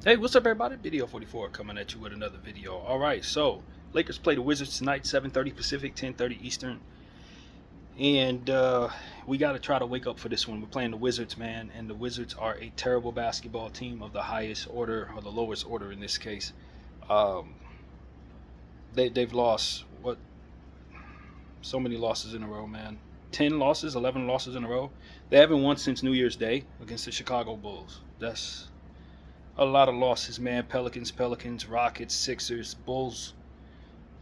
Hey, what's up, everybody? Video 44 coming at you with another video. All right, so Lakers play the Wizards tonight, 7:30 Pacific, 10:30 Eastern, and we got to try to wake up for this one. We're playing the Wizards, man, and the Wizards are a terrible basketball team of the highest order or the lowest order in this case. Um, they've lost what so many losses in a row, man. 10 losses, 11 losses in a row. They haven't won since New Year's Day against the Chicago Bulls. That's a lot of losses, man. Pelicans, Rockets, Sixers, Bulls,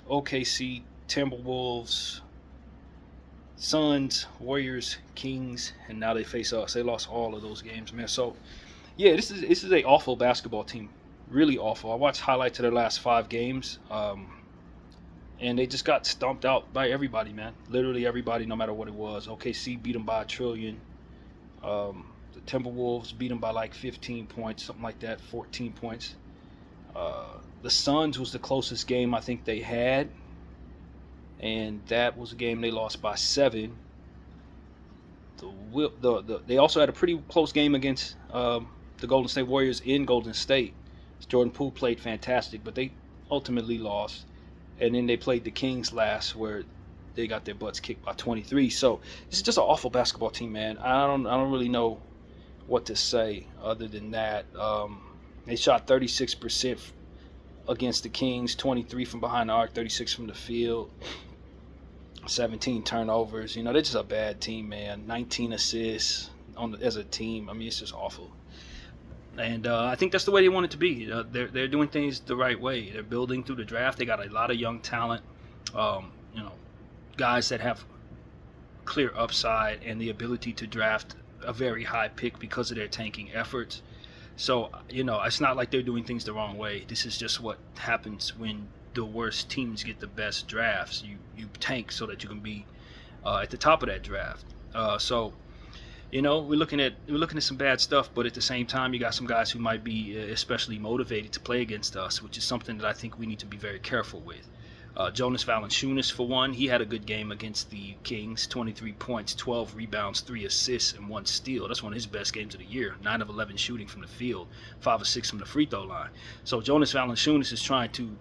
OKC, Timberwolves, Suns, Warriors, Kings, and now they face us. They lost all of those games, man. So yeah, this is a awful basketball team, really awful. I watched highlights of their last 5 games, and they just got stomped out by everybody, man. Literally everybody, no matter what it was. OKC beat them by a trillion. The Timberwolves beat them by like 15 points, something like that, 14 points. The Suns was the closest game I think they had, and that was a game they lost by 7. They also had a pretty close game against the Golden State Warriors in Golden State. Jordan Poole played fantastic, but they ultimately lost. And then they played the Kings last, where they got their butts kicked by 23. So this is just an awful basketball team, man. I don't really know what to say other than that. They shot 36% against the Kings, 23 from behind the arc, 36 from the field, 17 turnovers. They're just a bad team, man. 19 assists as a team. I mean, it's just awful. And I think that's the way they want it to be. They're doing things the right way. They're building through the draft. They got a lot of young talent. Um, you know, guys that have clear upside and the ability to draft a very high pick because of their tanking efforts. So, it's not like they're doing things the wrong way. This is just what happens when the worst teams get the best drafts. You tank so that you can be at the top of that draft. So, we're looking at some bad stuff, but at the same time, you got some guys who might be especially motivated to play against us, which is something that I think we need to be very careful with. Jonas Valanciunas, for one, he had a good game against the Kings. 23 points, 12 rebounds, 3 assists, and 1 steal. That's one of his best games of the year. 9 of 11 shooting from the field, 5 of 6 from the free throw line. So Jonas Valanciunas is trying to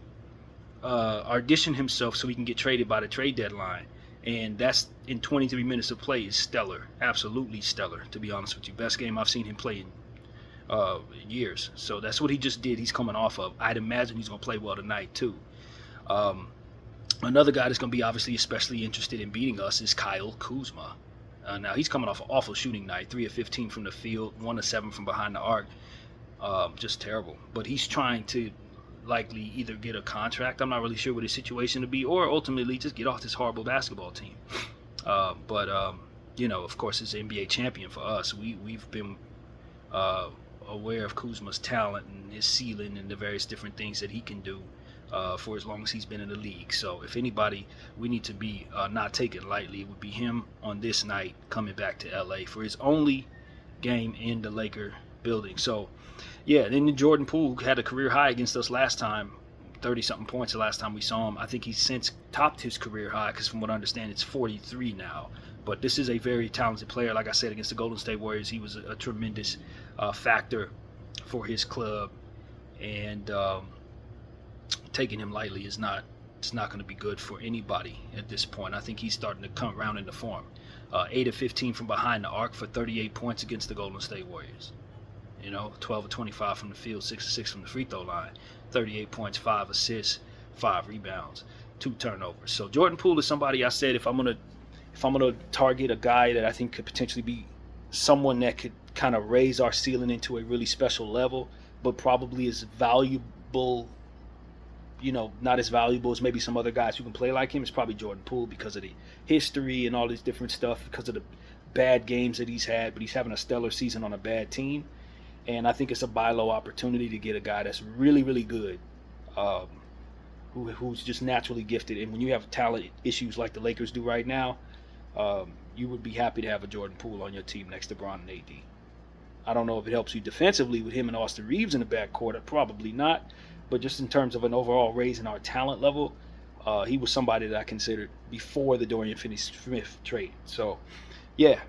audition himself so he can get traded by the trade deadline. And that's in 23 minutes of play is stellar. Absolutely stellar, to be honest with you. Best game I've seen him play in years. So that's what he just did. He's coming off of. I'd imagine he's going to play well tonight, too. Another guy that's going to be obviously especially interested in beating us is Kyle Kuzma. Now, he's coming off an awful shooting night. 3 of 15 from the field, 1 of 7 from behind the arc. Just terrible. But he's trying to likely either get a contract. I'm not really sure what his situation to be, or ultimately just get off this horrible basketball team. But of course, it's an NBA champion for us. We've been aware of Kuzma's talent and his ceiling and the various different things that he can do for as long as he's been in the league. So if anybody we need to be not taken lightly, it would be him on this night coming back to LA for his only game in the Laker building. So yeah, then Jordan Poole had a career high against us last time, 30-something points the last time we saw him. I think he's since topped his career high because from what I understand, it's 43 now. But this is a very talented player. Like I said, against the Golden State Warriors, he was a tremendous factor for his club. And taking him lightly is not it's not going to be good for anybody at this point. I think he's starting to come around into form. 8 of 15 from behind the arc for 38 points against the Golden State Warriors. 12 of 25 from the field, 6 of 6 from the free throw line, 38 points, 5 assists, 5 rebounds, 2 turnovers. So Jordan Poole is somebody I said if I'm gonna target a guy that I think could potentially be someone that could kind of raise our ceiling into a really special level, but probably is valuable. Not as valuable as maybe some other guys who can play like him. It's probably Jordan Poole because of the history and all this different stuff, because of the bad games that he's had, but he's having a stellar season on a bad team. And I think it's a buy low opportunity to get a guy that's really, really good, who's just naturally gifted. And when you have talent issues like the Lakers do right now, you would be happy to have a Jordan Poole on your team next to Bron and AD. I don't know if it helps you defensively with him and Austin Reeves in the backcourt. Probably not. But just in terms of an overall raise in our talent level, he was somebody that I considered before the Dorian Finney-Smith trade. So, yeah,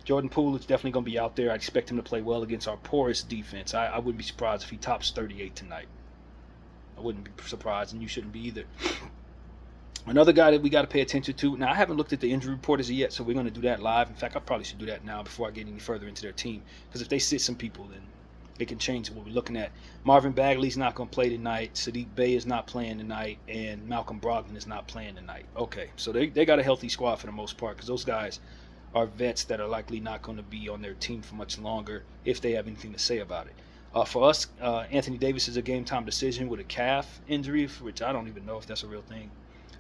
Jordan Poole is definitely going to be out there. I expect him to play well against our poorest defense. I wouldn't be surprised if he tops 38 tonight. I wouldn't be surprised, and you shouldn't be either. Another guy that we got to pay attention to. Now, I haven't looked at the injury report as of yet, so we're going to do that live. In fact, I probably should do that now before I get any further into their team. Because if they sit some people, then it can change what we're looking at. Marvin Bagley's not going to play tonight. Sadiq Bey is not playing tonight. And Malcolm Brogdon is not playing tonight. Okay, so they got a healthy squad for the most part, because those guys are vets that are likely not going to be on their team for much longer if they have anything to say about it. For us, Anthony Davis is a game-time decision with a calf injury, which I don't even know if that's a real thing.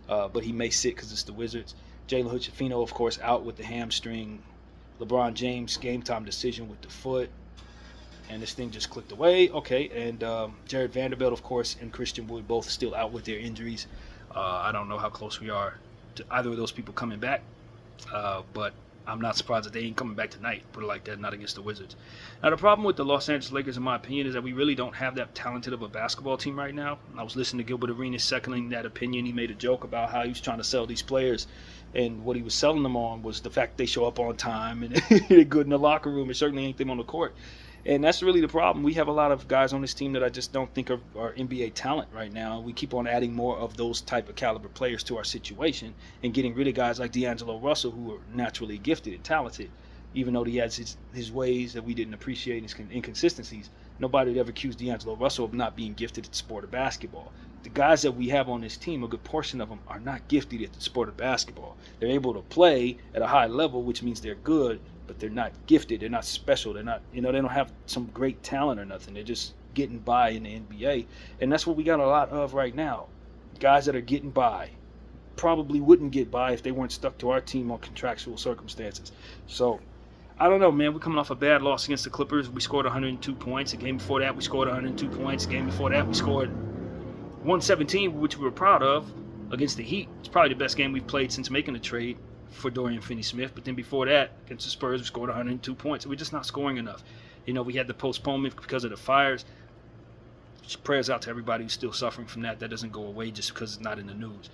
But he may sit because it's the Wizards. Jalen Hood-Schifino, of course, out with the hamstring. LeBron James, game-time decision with the foot. And this thing just clicked away. Okay, and Jared Vanderbilt, of course, and Christian Wood both still out with their injuries. I don't know how close we are to either of those people coming back. But I'm not surprised that they ain't coming back tonight, put it like that, not against the Wizards. Now, the problem with the Los Angeles Lakers, in my opinion, is that we really don't have that talented of a basketball team right now. I was listening to Gilbert Arenas seconding that opinion. He made a joke about how he was trying to sell these players, and what he was selling them on was the fact they show up on time and they're good in the locker room, and certainly ain't them on the court. And that's really the problem. We have a lot of guys on this team that I just don't think are NBA talent right now. We keep on adding more of those type of caliber players to our situation and getting rid of guys like D'Angelo Russell, who are naturally gifted and talented, even though he has his ways that we didn't appreciate, his inconsistencies. Nobody would ever accuse D'Angelo Russell of not being gifted at the sport of basketball. The guys that we have on this team, a good portion of them, are not gifted at the sport of basketball. They're able to play at a high level, which means they're good, but they're not gifted. They're not special. They're not, they don't have some great talent or nothing. They're just getting by in the NBA. And that's what we got a lot of right now. Guys that are getting by. Probably wouldn't get by if they weren't stuck to our team on contractual circumstances. So, I don't know, man. We're coming off a bad loss against the Clippers. We scored 102 points. The game before that, we scored 102 points. The game before that, we scored 117, which we were proud of, against the Heat. It's probably the best game we've played since making the trade for Dorian Finney-Smith. But then before that, against the Spurs, we scored 102 points. We're just not scoring enough. We had the postponement because of the fires. Just prayers out to everybody who's still suffering from that. That doesn't go away just because it's not in the news.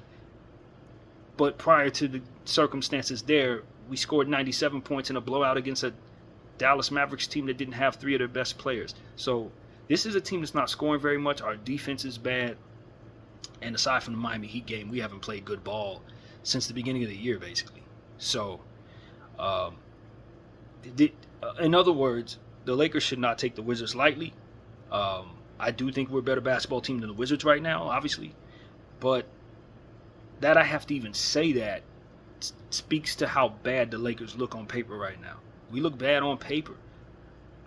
But prior to the circumstances there, we scored 97 points in a blowout against a Dallas Mavericks team that didn't have three of their best players. So this is a team that's not scoring very much. Our defense is bad. And aside from the Miami Heat game, we haven't played good ball since the beginning of the year, basically. So, in other words, the Lakers should not take the Wizards lightly. I do think we're a better basketball team than the Wizards right now, obviously. But that I have to even say that speaks to how bad the Lakers look on paper right now. We look bad on paper.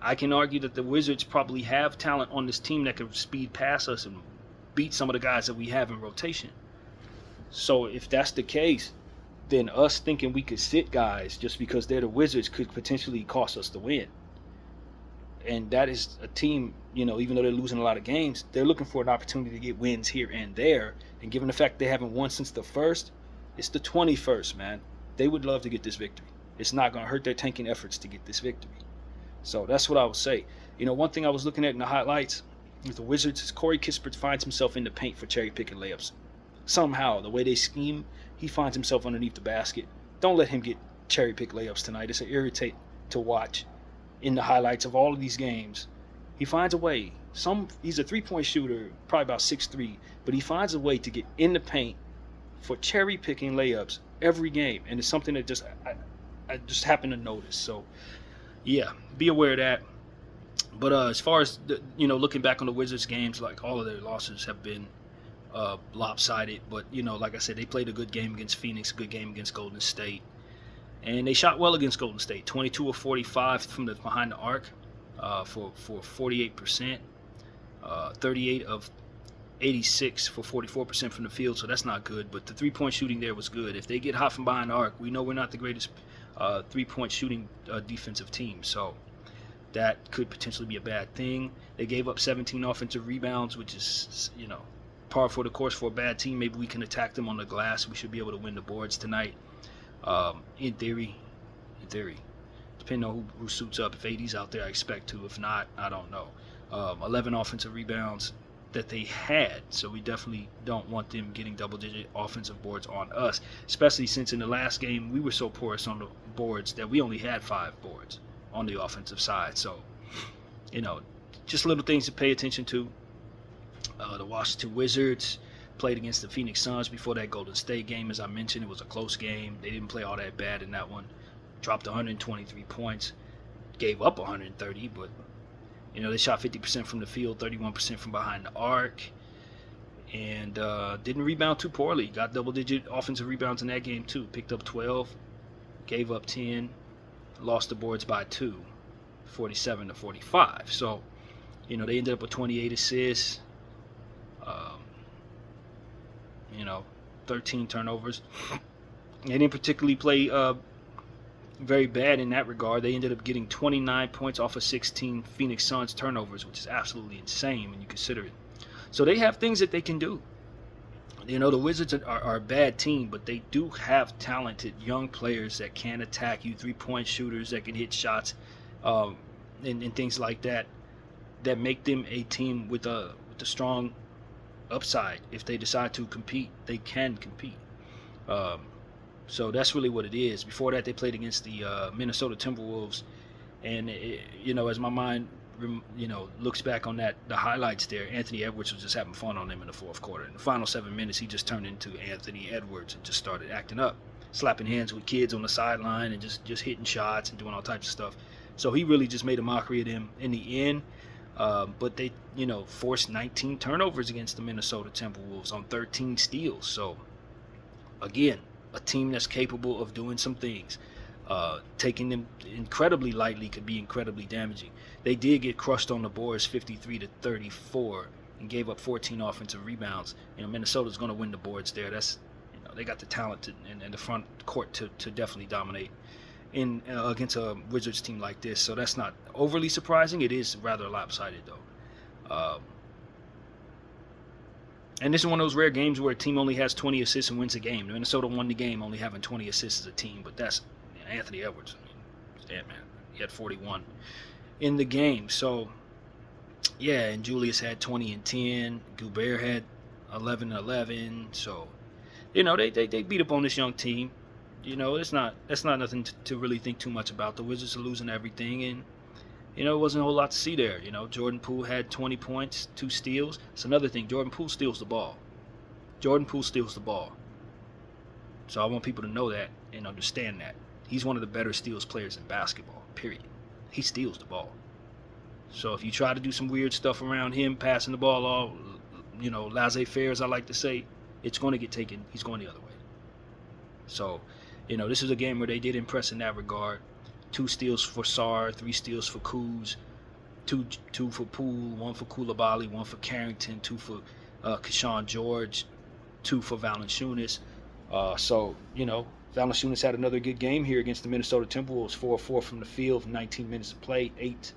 I can argue that the Wizards probably have talent on this team that can speed past us and beat some of the guys that we have in rotation. So if that's the case, then us thinking we could sit guys just because they're the Wizards could potentially cost us the win. And that is a team, even though they're losing a lot of games, they're looking for an opportunity to get wins here and there. And given the fact they haven't won since the first, it's the 21st, man. They would love to get this victory. It's not going to hurt their tanking efforts to get this victory. So that's what I would say. One thing I was looking at in the highlights with the Wizards is Corey Kispert finds himself in the paint for cherry-picking layups. Somehow, the way they scheme, he finds himself underneath the basket. Don't let him get cherry-pick layups tonight. It's an irritate to watch. In the highlights of all of these games, he finds a way. He's a three-point shooter, probably about 6'3", but he finds a way to get in the paint for cherry-picking layups every game, and it's something that I just happen to notice. So, yeah, be aware of that. But as far as looking back on the Wizards games, like all of their losses have been lopsided. But like I said, they played a good game against Phoenix, a good game against Golden State. And they shot well against Golden State, 22 of 45 from behind the arc for 48%, 38 of 86 for 44% from the field, so that's not good. But the three-point shooting there was good. If they get hot from behind the arc, we know we're not the greatest three-point shooting defensive team, so that could potentially be a bad thing. They gave up 17 offensive rebounds, which is, par for the course for a bad team. Maybe we can attack them on the glass. We should be able to win the boards tonight. In theory, depending on who suits up. If AD's out there, I expect to. If not, I don't know. 11 offensive rebounds, that they had. So we definitely don't want them getting double-digit offensive boards on us, especially since in the last game we were so porous on the boards that we only had 5 boards on the offensive side. So, just little things to pay attention to. The Washington Wizards played against the Phoenix Suns before that Golden State game. As I mentioned, it was a close game. They didn't play all that bad in that one. Dropped 123 points, gave up 130, but they shot 50% from the field, 31% from behind the arc, and didn't rebound too poorly. Got double-digit offensive rebounds in that game too. Picked up 12, gave up 10, lost the boards by 2, 47-45. So, they ended up with 28 assists, 13 turnovers. They didn't particularly play very bad in that regard. They ended up getting 29 points off of 16 Phoenix Suns turnovers, which is absolutely insane when you consider it. So they have things that they can do. The Wizards are a bad team, but they do have talented young players that can attack you, 3-point shooters that can hit shots, and things like that make them a team with a strong upside. If they decide to compete, they can compete. So that's really what it is. Before that, they played against the Minnesota Timberwolves, and as my mind looks back on the highlights there, Anthony Edwards was just having fun on them in the fourth quarter. In the final 7 minutes, he just turned into Anthony Edwards and just started acting up, slapping hands with kids on the sideline and just hitting shots and doing all types of stuff. So he really just made a mockery of them in the end. But they, forced 19 turnovers against the Minnesota Timberwolves on 13 steals. So, again, a team that's capable of doing some things. Taking them incredibly lightly could be incredibly damaging. They did get crushed on the boards 53-34 and gave up 14 offensive rebounds. Minnesota's going to win the boards there. That's, they got the talent and the front court to definitely dominate against a Wizards team like this. So that's not overly surprising. It is rather lopsided, though. And this is one of those rare games where a team only has 20 assists and wins a game. Minnesota won the game only having 20 assists as a team, but that's Anthony Edwards. Man, he had 41 in the game. So, yeah, and Julius had 20 and 10. Gobert had 11 and 11. So, they beat up on this young team. That's not nothing to really think too much about. The Wizards are losing everything, and it wasn't a whole lot to see there. Jordan Poole had 20 points, 2 steals. It's another thing. Jordan Poole steals the ball. So I want people to know that and understand that. He's one of the better steals players in basketball, period. He steals the ball. So if you try to do some weird stuff around him, passing the ball all, laissez-faire, as I like to say, it's going to get taken. He's going the other way. So, this is a game where they did impress in that regard. 2 steals for Sarr, 3 steals for Kuz, two for Poole, 1 for Coulibaly, 1 for Carrington, 2 for Keyshawn George, 2 for Valanciunas. So, Valanciunas had another good game here against the Minnesota Timberwolves, 4-4 from the field, 19 minutes of play, 8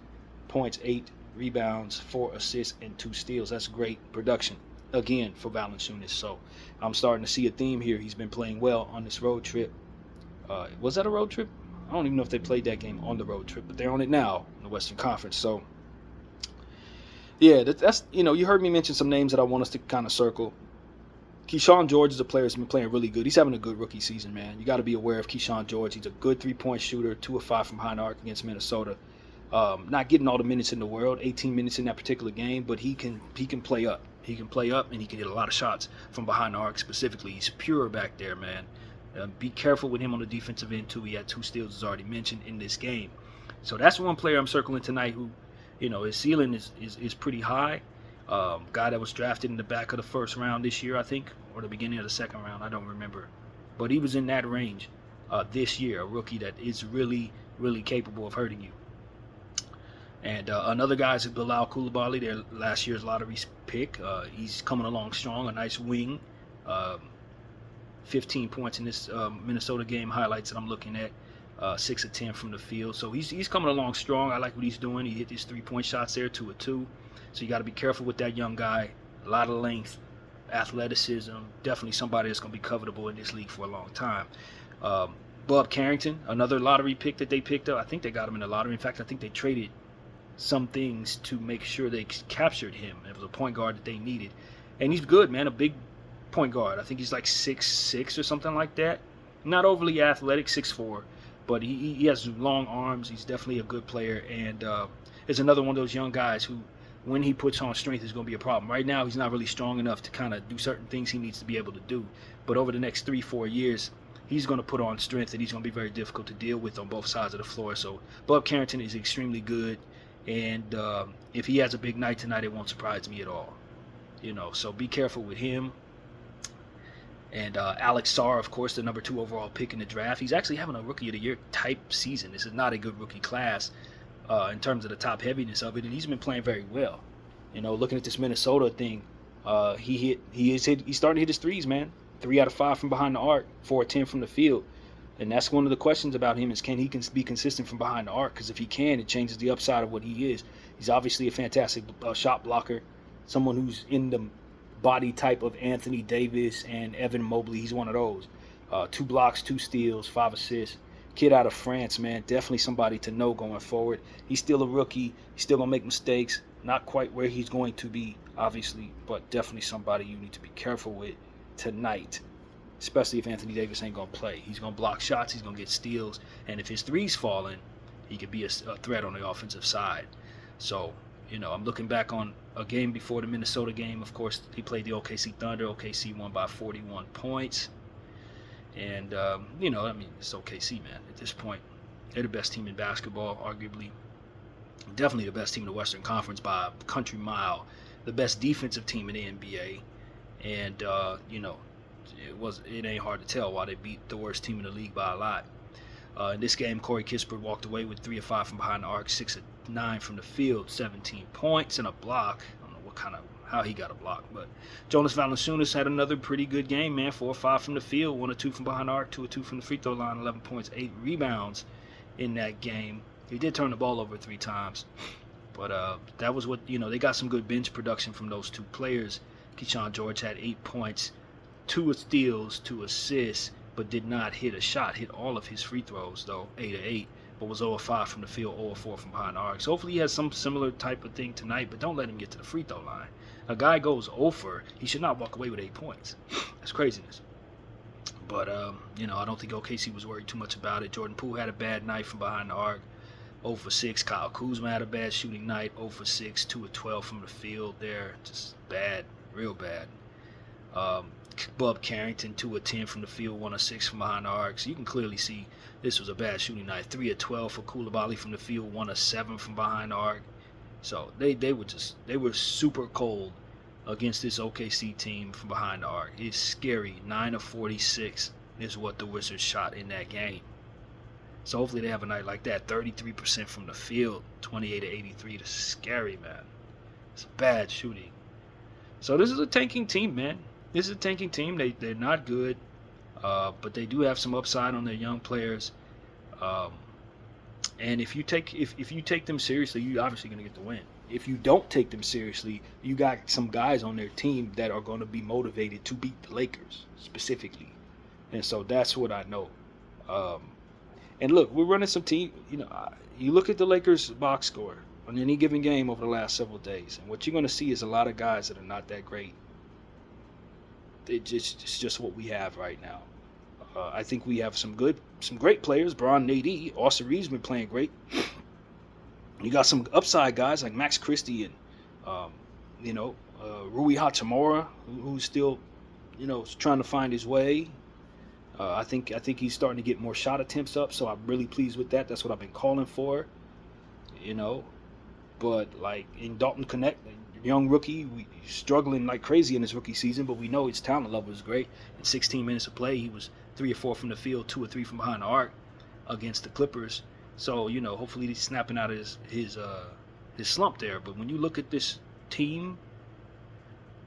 points, 8 rebounds, 4 assists, and 2 steals. That's great production, again, for Valanciunas. So I'm starting to see a theme here. He's been playing well on this road trip. Was that a road trip? I don't even know if they played that game on the road trip, but they're on it now in the Western Conference. So, yeah, that's you heard me mention some names that I want us to kind of circle. Keyshawn George is a player that's been playing really good. He's having a good rookie season, man. You got to be aware of Keyshawn George. He's a good 3-point shooter, 2 of 5 from behind the arc against Minnesota. Not getting all the minutes in the world, 18 minutes in that particular game, but he can play up. He can play up, and he can hit a lot of shots from behind the arc specifically. He's pure back there, man. Be careful with him on the defensive end, too. He had 2 steals, as already mentioned, in this game. So that's one player I'm circling tonight who, his ceiling is pretty high. Guy that was drafted in the back of the first round this year, I think, or the beginning of the second round. I don't remember. But he was in that range this year, a rookie that is really, really capable of hurting you. And another guy is Bilal Coulibaly, their last year's lottery pick. He's coming along strong, a nice wing. 15 points in this Minnesota game highlights that I'm looking at. 6 of 10 from the field. So he's coming along strong. I like what he's doing. He hit his 3-point shots there, 2 of 2. So you got to be careful with that young guy. A lot of length, athleticism. Definitely somebody that's going to be covetable in this league for a long time. Bob Carrington, another lottery pick that they picked up. I think they got him in the lottery. In fact, I think they traded some things to make sure they captured him. It was a point guard that they needed, and he's good, man. A big point guard. I think he's like 6'6" or something like that. Not overly athletic, 6'4", but he has long arms. He's definitely a good player, and is another one of those young guys who, when he puts on strength, is going to be a problem. Right now, he's not really strong enough to kind of do certain things he needs to be able to do. But over the next 3-4 years, he's going to put on strength, and he's going to be very difficult to deal with on both sides of the floor. So Bub Carrington is extremely good, and if he has a big night tonight, it won't surprise me at all. So be careful with him. And Alex Sarr, of course, the number 2 overall pick in the draft. He's actually having a Rookie of the Year type season. This is not a good rookie class in terms of the top heaviness of it, and he's been playing very well. Looking at this Minnesota thing, he's starting to hit his threes, man. 3 out of 5 from behind the arc, 4 of 10 from the field. And that's one of the questions about him is can he be consistent from behind the arc? Because if he can, it changes the upside of what he is. He's obviously a fantastic shot blocker, someone who's in the body type of Anthony Davis and Evan Mobley. He's one of those. 2 blocks, 2 steals, 5 assists. Kid out of France, man. Definitely somebody to know going forward. He's still a rookie. He's still going to make mistakes. Not quite where he's going to be, obviously, but definitely somebody you need to be careful with tonight, especially if Anthony Davis ain't going to play. He's going to block shots. He's going to get steals. And if his threes fall in, he could be a threat on the offensive side. So, I'm looking back on a game before the Minnesota game. Of course, he played the OKC Thunder. OKC won by 41 points. And, it's OKC, man. At this point, they're the best team in basketball, arguably. Definitely the best team in the Western Conference by a country mile. The best defensive team in the NBA. And, it ain't hard to tell why they beat the worst team in the league by a lot. In this game, Corey Kispert walked away with 3 of 5 from behind the arc, 6 of 9 from the field, 17 points and a block. I don't know how he got a block, but Jonas Valanciunas had another pretty good game, man. 4 of 5 from the field, 1 of 2 from behind the arc, 2 of 2 from the free throw line, 11 points, 8 rebounds in that game. He did turn the ball over 3 times, but that was what, they got some good bench production from those 2 players. Keyshawn George had 8 points, 2 steals, 2 assists, but did not hit a shot. Hit all of his free throws, though, 8 of 8, but was 0 of 5 from the field, 0 of 4 from behind the arc. So hopefully he has some similar type of thing tonight, but don't let him get to the free throw line. A guy goes 0 for, he should not walk away with 8 points. That's craziness. But, I don't think OKC was worried too much about it. Jordan Poole had a bad night from behind the arc, 0 for 6. Kyle Kuzma had a bad shooting night, 0 for 6, 2 of 12 from the field there. Just bad, real bad. Bub Carrington, 2 of 10 from the field, 1 of 6 from behind the arc. So you can clearly see this was a bad shooting night. 3 of 12 for Coulibaly from the field, 1 of 7 from behind the arc. So they were super cold against this OKC team from behind the arc. It's scary. 9 of 46 is what the Wizards shot in that game. So hopefully they have a night like that. 33% from the field, 28 of 83. That's scary, man. It's bad shooting. So this is a tanking team, man. This is a tanking team. They're not good, but they do have some upside on their young players. And if you take them seriously, you're obviously going to get the win. If you don't take them seriously, you got some guys on their team that are going to be motivated to beat the Lakers specifically. And so that's what I know. And look, we're running some team. You look at the Lakers box score on any given game over the last several days, and what you're going to see is a lot of guys that are not that great. It's just what we have right now. I think we have some great players. Bron Nady, Austin Reeves been playing great. You got some upside guys like Max Christie and Rui Hachimura, who's still trying to find his way. I think he's starting to get more shot attempts up, so I'm really pleased with that. That's what I've been calling for. But like in Dalton Connect, young rookie, he's struggling like crazy in his rookie season, but we know his talent level is great. In 16 minutes of play, he was 3 or 4 from the field, 2 or 3 from behind the arc against the Clippers. So, hopefully he's snapping out of his slump there. But when you look at this team,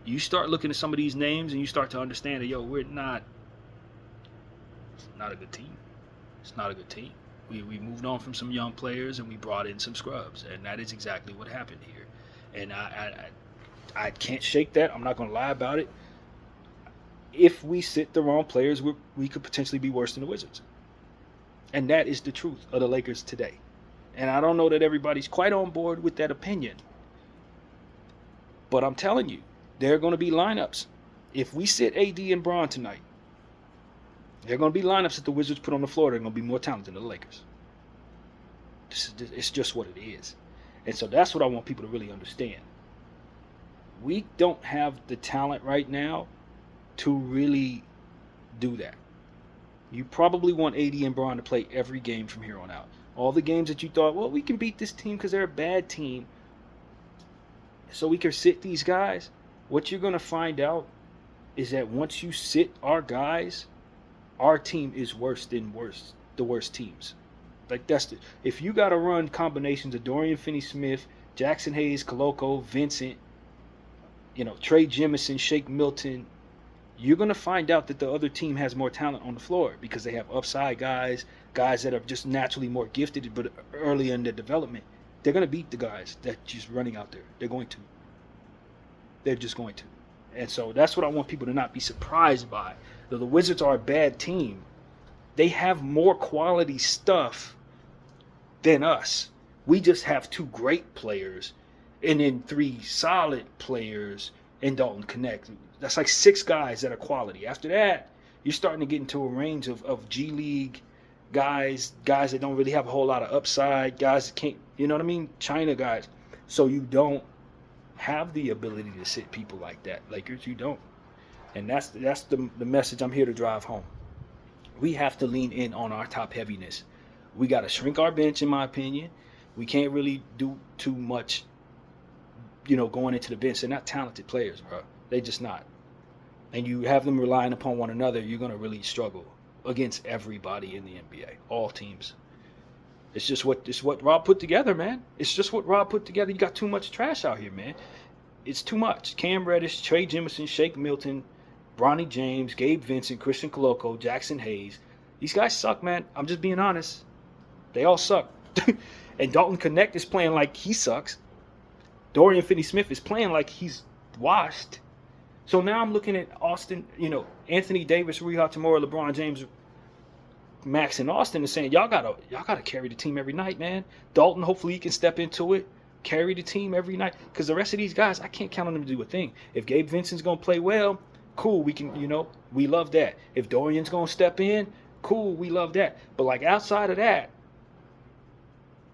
you start looking at some of these names and you start to understand that, we're not a good team. It's not a good team. We moved on from some young players and we brought in some scrubs, and that is exactly what happened here. And I can't shake that. I'm not going to lie about it. If we sit the wrong players, we could potentially be worse than the Wizards. And that is the truth of the Lakers today. And I don't know that everybody's quite on board with that opinion. But I'm telling you, there are going to be lineups. If we sit AD and Bron tonight, there are going to be lineups that the Wizards put on the floor that are going to be more talented than the Lakers. It's just what it is. And so that's what I want people to really understand. We don't have the talent right now to really do that. You probably want AD and Bron to play every game from here on out. All the games that you thought, well, we can beat this team because they're a bad team, so we can sit these guys. What you're going to find out is that once you sit our guys, our team is worse than the worst teams. Like if you got to run combinations of Dorian Finney-Smith, Jackson Hayes, Koloko, Vincent, Trey Jemison, Shake Milton, you're going to find out that the other team has more talent on the floor because they have upside guys that are just naturally more gifted, but early in their development. They're going to beat the guys that just running out there. They're going to. They're just going to. And so that's what I want people to not be surprised by. Though the Wizards are a bad team, they have more quality stuff than us. We just have 2 great players and then 3 solid players in Dalton Connect. That's like 6 guys that are quality. After that, you're starting to get into a range of G League guys that don't really have a whole lot of upside, guys that can't, you know what I mean? China guys. So you don't have the ability to sit people like that. Lakers, you don't. And that's the message I'm here to drive home. We have to lean in on our top heaviness. We got to shrink our bench, in my opinion. We can't really do too much, going into the bench. They're not talented players, bro. They just not. And you have them relying upon one another, you're going to really struggle against everybody in the NBA, all teams. It's just what Rob put together, man. It's just what Rob put together. You got too much trash out here, man. It's too much. Cam Reddish, Trey Jemison, Shake Milton, Bronny James, Gabe Vincent, Christian Koloko, Jackson Hayes. These guys suck, man. I'm just being honest. They all suck. And Dalton Connect is playing like he sucks. Dorian Finney-Smith is playing like he's washed. So now I'm looking at Austin, Anthony Davis, Rui Hachimura, LeBron James, Max, and Austin, and saying y'all gotta carry the team every night, man. Dalton, hopefully he can step into it, carry the team every night, because the rest of these guys, I can't count on them to do a thing. If Gabe Vincent's gonna play well, cool, we can, we love that. If Dorian's gonna step in, cool, we love that. But like outside of that,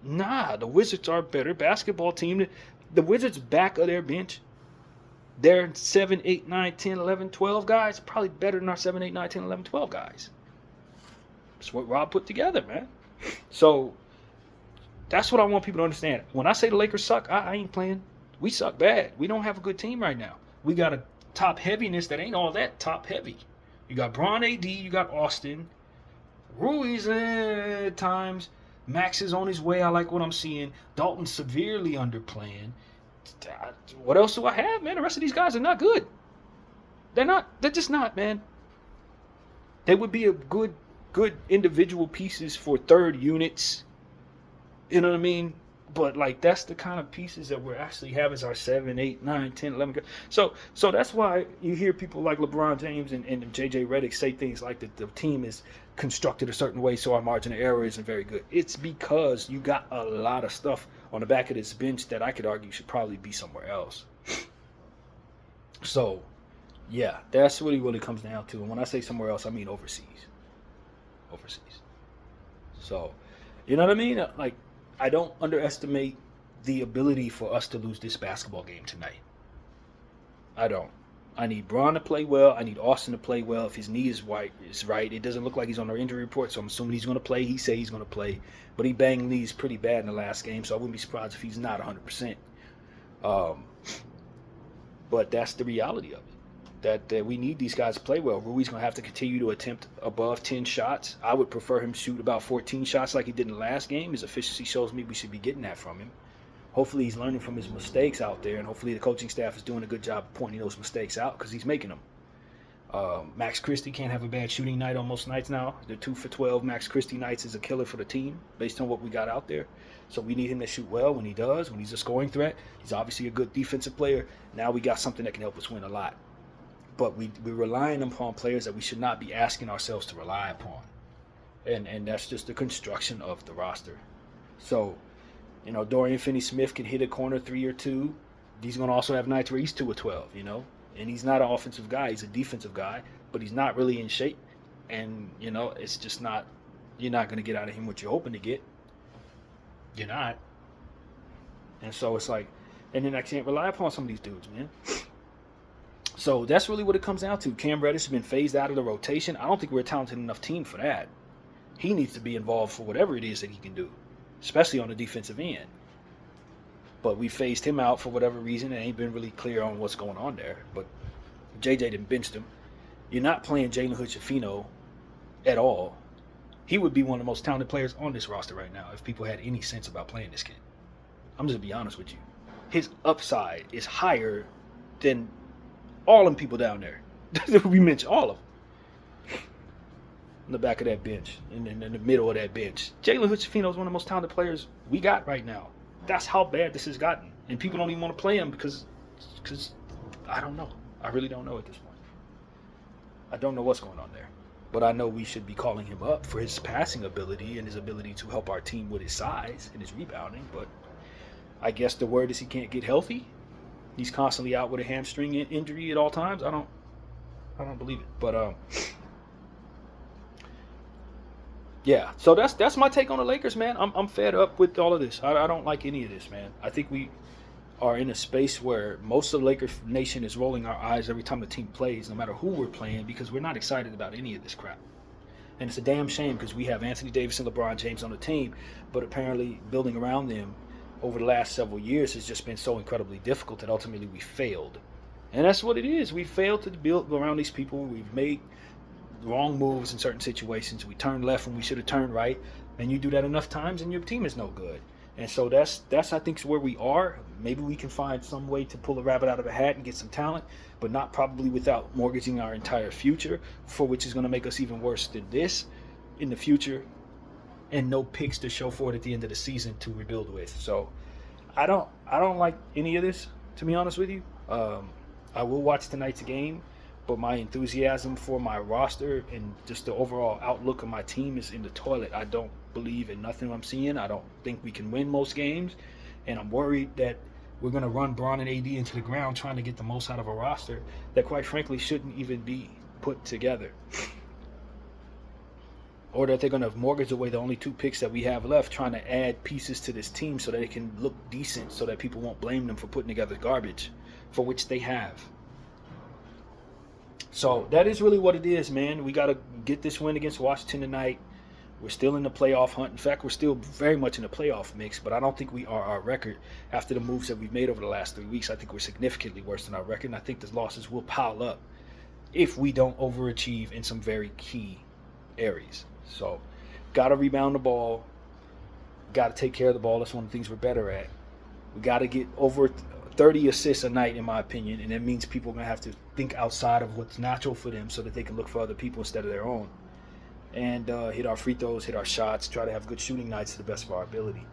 nah, the Wizards are a better basketball team. The Wizards back of their bench, their 7, 8, 9, 10, 11, 12 guys, probably better than our 7, 8, 9, 10, 11, 12 guys. That's what Rob put together, man. So that's what I want people to understand. When I say the Lakers suck, I ain't playing. We suck bad. We don't have a good team right now. We got a top heaviness that ain't all that top heavy. You got Bron, AD, you got Austin. Rui's at times. Max is on his way. I like what I'm seeing. Dalton's severely underplaying. What else do I have, man? The rest of these guys are not good. They're not. They're just not, man. They would be a good individual pieces for third units. You know what I mean? But like that's the kind of pieces that we actually have as our 7, 8, 9, 10, 11. So that's why you hear people like LeBron James and JJ Redick say things like that the team is constructed a certain way so our margin of error isn't very good. It's because you got a lot of stuff on the back of this bench that I could argue should probably be somewhere else. So yeah, that's what it really comes down to. And when I say somewhere else, I mean overseas. So, you know what I mean? Like, I don't underestimate the ability for us to lose this basketball game tonight. I don't. I need Bron to play well. I need Austin to play well. If his knee is right, it doesn't look like he's on our injury report, so I'm assuming he's going to play. He said he's going to play, but he banged knees pretty bad in the last game, so I wouldn't be surprised if he's not 100%. But that's the reality of it. That we need these guys to play well. Rui's going to have to continue to attempt above 10 shots. I would prefer him shoot about 14 shots like he did in the last game. His efficiency shows me we should be getting that from him. Hopefully he's learning from his mistakes out there, and hopefully the coaching staff is doing a good job of pointing those mistakes out because he's making them. Max Christie can't have a bad shooting night on most nights now. The 2 for 12 Max Christie nights is a killer for the team based on what we got out there. So we need him to shoot well when he does, when he's a scoring threat. He's obviously a good defensive player. Now we got something that can help us win a lot. But we're relying upon players that we should not be asking ourselves to rely upon. And that's just the construction of the roster. So You know, Dorian Finney-Smith can hit a corner 3 or 2. He's going to also have nights where he's 2 or 12, you know. And he's not an offensive guy. He's a defensive guy, but he's not really in shape. And, you know, it's just not, you're not going to get out of him what you're hoping to get. You're not. And so it's like, and then I can't rely upon some of these dudes, man. So that's really what it comes down to. Cam Reddish has been phased out of the rotation. I don't think we're a talented enough team for that. He needs to be involved for whatever it is that he can do, especially on the defensive end. But we phased him out for whatever reason. It ain't been really clear on what's going on there. But JJ didn't bench him. You're not playing Jalen Hood-Schifino at all. He would be one of the most talented players on this roster right now if people had any sense about playing this kid. I'm just going to be honest with you. His upside is higher than all them people down there. We mentioned all of them. In the back of that bench, and in the middle of that bench. Jalen Hood-Schifino is one of the most talented players we got right now. That's how bad this has gotten. And people don't even want to play him because I don't know. I really don't know at this point. I don't know what's going on there. But I know we should be calling him up for his passing ability and his ability to help our team with his size and his rebounding. But I guess the word is he can't get healthy. He's constantly out with a hamstring injury at all times. I don't believe it. But yeah, so that's my take on the Lakers, man. I'm fed up with all of this. I don't like any of this, man. I think we are in a space where most of the Lakers nation is rolling our eyes every time the team plays, no matter who we're playing, because we're not excited about any of this crap. And it's a damn shame because we have Anthony Davis and LeBron James on the team, but apparently building around them over the last several years has just been so incredibly difficult that ultimately we failed. And that's what it is. We failed to build around these people. We've made wrong moves in certain situations. We turned left when we should have turned right, and you do that enough times and your team is no good. And so that's I think where we are. Maybe we can find some way to pull a rabbit out of a hat and get some talent, but not probably without mortgaging our entire future, for which is going to make us even worse than this in the future, and no picks to show for it at the end of the season to rebuild with. So I don't like any of this, to be honest with you. I will watch tonight's game, but my enthusiasm for my roster and just the overall outlook of my team is in the toilet. I don't believe in nothing I'm seeing. I don't think we can win most games, and I'm worried that we're going to run Bron and AD into the ground trying to get the most out of a roster that quite frankly shouldn't even be put together. Or that they're going to mortgage away the only 2 picks that we have left trying to add pieces to this team so that it can look decent, so that people won't blame them for putting together garbage, for which they have. So that is really what it is, man. We got to get this win against Washington tonight. We're still in the playoff hunt. In fact, we're still very much in the playoff mix, but I don't think we are our record after the moves that we've made over the last 3 weeks. I think we're significantly worse than our record, and I think the losses will pile up if we don't overachieve in some very key areas. So, got to rebound the ball. Got to take care of the ball. That's one of the things we're better at. We got to get over 30 assists a night, in my opinion, and that means people are going to have to think outside of what's natural for them so that they can look for other people instead of their own. And hit our free throws, hit our shots, try to have good shooting nights to the best of our ability.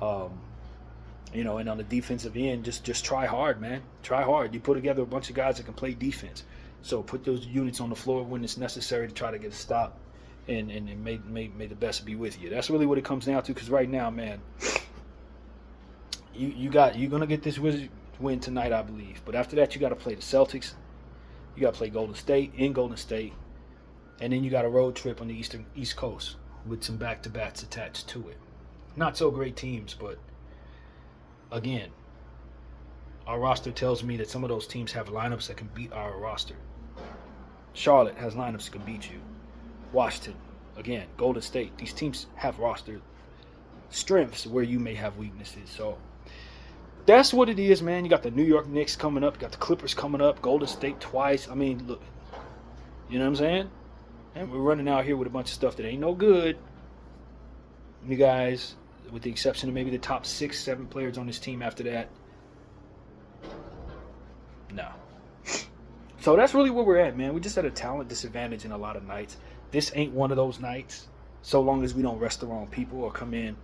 And on the defensive end, just try hard, man. Try hard. You put together a bunch of guys that can play defense. So put those units on the floor when it's necessary to try to get a stop, and may the best be with you. That's really what it comes down to, because right now, man, you're going to get this win tonight, I believe. But after that, you got to play the Celtics. You got to play Golden State in Golden State. And then you got a road trip on the East Coast with some back-to-backs attached to it. Not so great teams, but again, our roster tells me that some of those teams have lineups that can beat our roster. Charlotte has lineups that can beat you. Washington, again, Golden State. These teams have roster strengths where you may have weaknesses. So that's what it is, man. You got the New York Knicks coming up. You got the Clippers coming up. Golden State twice. I mean, look, you know what I'm saying? And we're running out here with a bunch of stuff that ain't no good. You guys, with the exception of maybe the top 6-7 players on this team after that, no. So that's really where we're at, man. We just at a talent disadvantage in a lot of nights. This ain't one of those nights, so long as we don't rest the wrong people or come in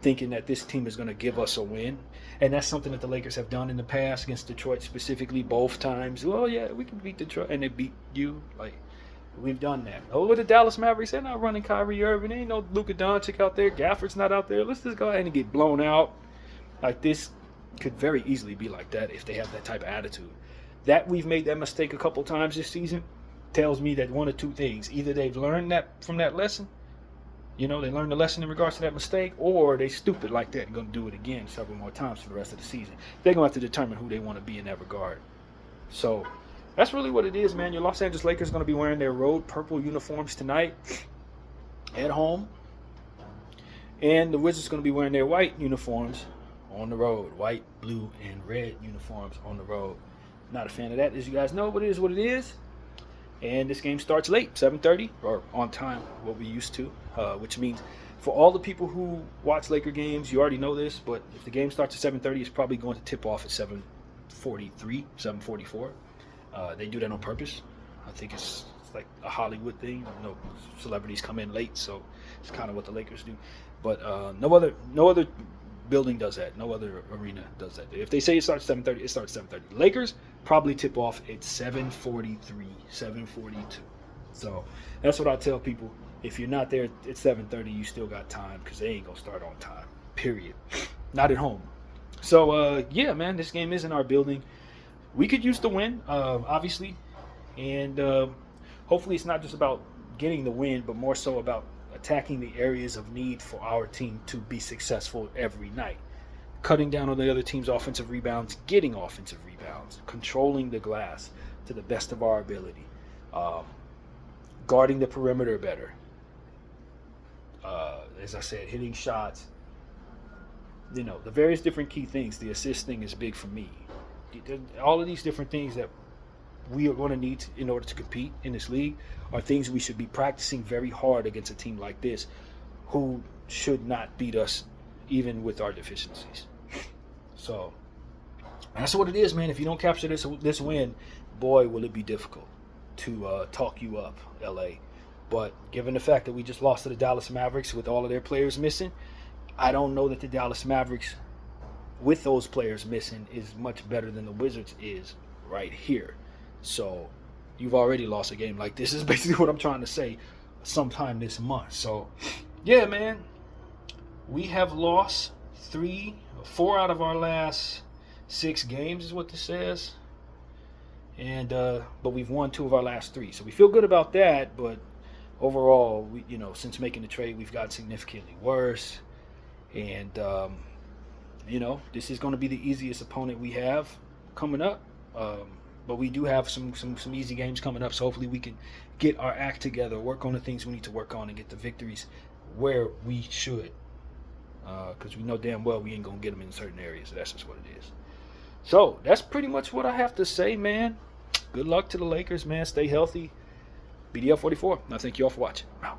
thinking that this team is going to give us a win. And that's something that the Lakers have done in the past against Detroit specifically both times. Well, yeah, we can beat Detroit, and they beat you. Like, We've done that. Oh, with the Dallas Mavericks, they're not running Kyrie Irving. There ain't no Luka Doncic out there. Gafford's not out there. Let's just go ahead and get blown out. Like, this could very easily be like that if they have that type of attitude. That we've made that mistake a couple times this season tells me that one of two things. Either they've learned that from that lesson, they learned the lesson in regards to that mistake, or they stupid like that and going to do it again several more times for the rest of the season. They're going to have to determine who they want to be in that regard. So that's really what it is, man. Your Los Angeles Lakers are going to be wearing their road purple uniforms tonight at home. And the Wizards are going to be wearing their white uniforms on the road. White, blue, and red uniforms on the road. Not a fan of that, as you guys know, but it is what it is. And this game starts late, 7:30, or on time, what we used to, which means for all the people who watch Laker games, you already know this, but if the game starts at 7:30, it's probably going to tip off at 7:43, 7:44. They do that on purpose. I think it's like a Hollywood thing. Celebrities come in late, so it's kind of what the Lakers do. But no other building does that. No other arena does that. If they say it starts 7:30, it starts 7:30. Lakers probably tip off at 7:43, 7:42. So that's what I tell people. If you're not there at 7:30, you still got time, because they ain't gonna start on time. Period. Not at home. So yeah, man, this game is in our building. We could use the win, obviously, and hopefully it's not just about getting the win, but more so about attacking the areas of need for our team to be successful every night. Cutting down on the other team's offensive rebounds, getting offensive rebounds, controlling the glass to the best of our ability, guarding the perimeter better. As I said, hitting shots. The various different key things. The assist thing is big for me. All of these different things that we are going to need in order to compete in this league are things we should be practicing very hard against a team like this, who should not beat us even with our deficiencies. So that's what it is, man. If you don't capture this win, boy, will it be difficult to talk you up, LA. But given the fact that we just lost to the Dallas Mavericks with all of their players missing, I don't know that the Dallas Mavericks, with those players missing, is much better than the Wizards is right here. So you've already lost a game. Like, this is basically what I'm trying to say sometime this month. So yeah, man, we have lost 4 out of our last 6 games is what this says. And but we've won 2 of our last 3. So we feel good about that, but overall, we, since making the trade, we've gotten significantly worse. And this is going to be the easiest opponent we have coming up. But we do have some easy games coming up, so hopefully we can get our act together, work on the things we need to work on, and get the victories where we should. Because we know damn well we ain't going to get them in certain areas. So that's just what it is. So that's pretty much what I have to say, man. Good luck to the Lakers, man. Stay healthy. BDL 44. I thank you all for watching. Out.